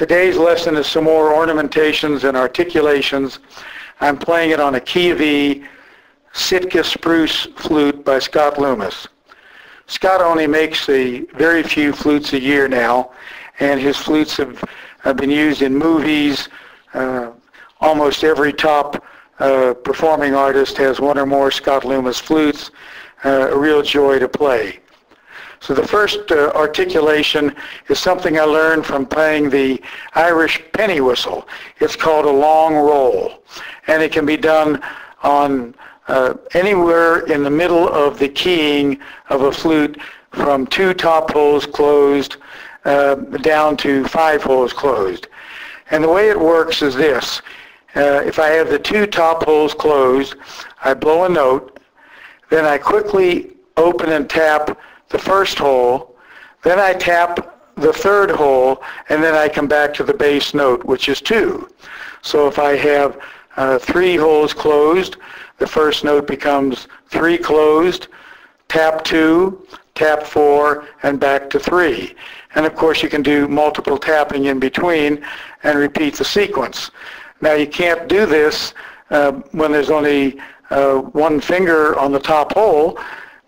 Today's lesson is some more ornamentations and articulations. I'm playing it on a key of E Sitka spruce flute by Scott Loomis. Scott only makes a very few flutes a year now, and his flutes have been used in movies. Almost every top performing artist has one or more Scott Loomis flutes. A real joy to play. So the first articulation is something I learned from playing the Irish penny whistle. It's called a long roll, and it can be done on anywhere in the middle of the keying of a flute from 2 top holes closed down to 5 holes closed. And the way it works is this. If I have the 2 top holes closed, I blow a note, then I quickly open and tap the first hole, then I tap the 3rd hole, and then I come back to the bass note, which is 2. So if I have 3 holes closed, the first note becomes 3 closed, tap 2, tap 4, and back to 3. And of course you can do multiple tapping in between and repeat the sequence. Now you can't do this when there's only 1 finger on the top hole,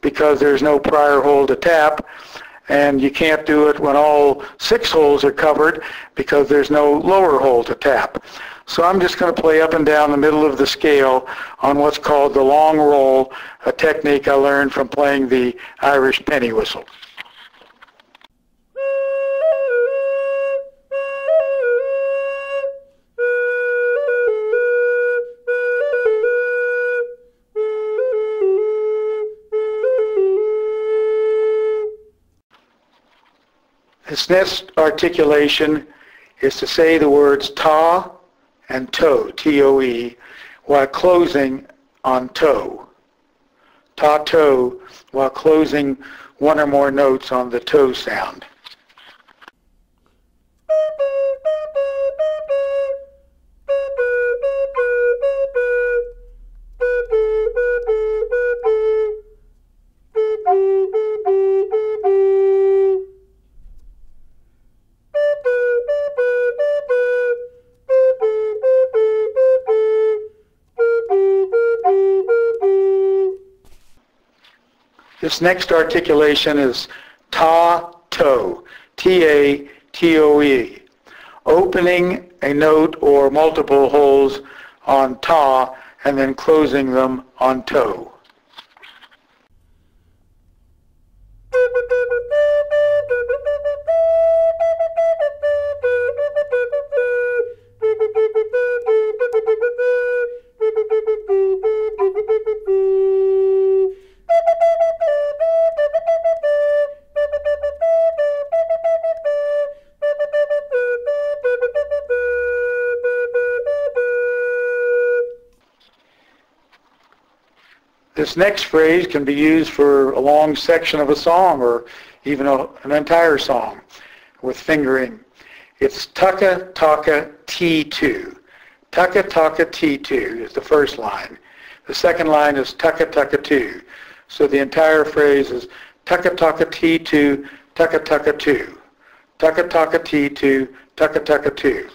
because there's no prior hole to tap, and you can't do it when all 6 holes are covered because there's no lower hole to tap. So I'm just going to play up and down the middle of the scale on what's called the long roll, a technique I learned from playing the Irish penny whistle. This next articulation is to say the words ta and toe, T-O-E, while closing on toe. Ta, toe, while closing 1 or more notes on the toe sound. This next articulation is ta-toe, T-A-T-O-E, opening a note or multiple holes on ta and then closing them on toe. This next phrase can be used for a long section of a song or even an entire song with fingering. It's tucka taka T2. Tucka taka T2 is the first line. The second line is tucka tucka 2. So the entire phrase is tucka taka T2, tucka tucka 2. Tucka taka T2, tucka tucka 2.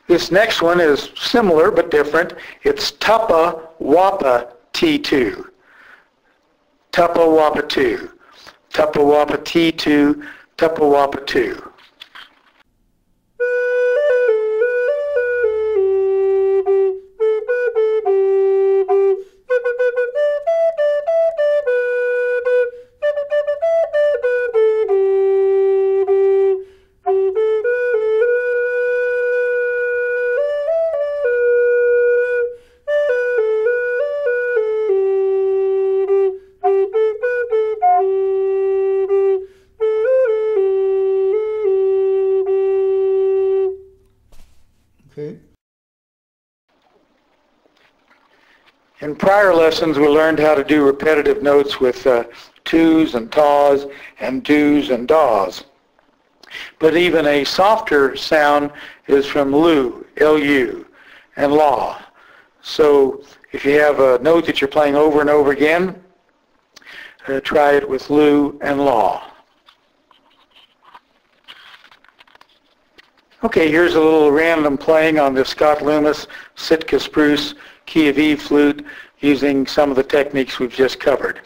This next one is similar but different. It's tuppa wappa T2. Tuppa wappa 2. Tuppa wappa T2, tuppa wappa 2. In prior lessons, we learned how to do repetitive notes with toos and taws and doos and daws. But even a softer sound is from lu, L-U, and law. So if you have a note that you're playing over and over again, try it with lu and law. Okay, here's a little random playing on the Scott Loomis Sitka Spruce key of E flute using some of the techniques we've just covered.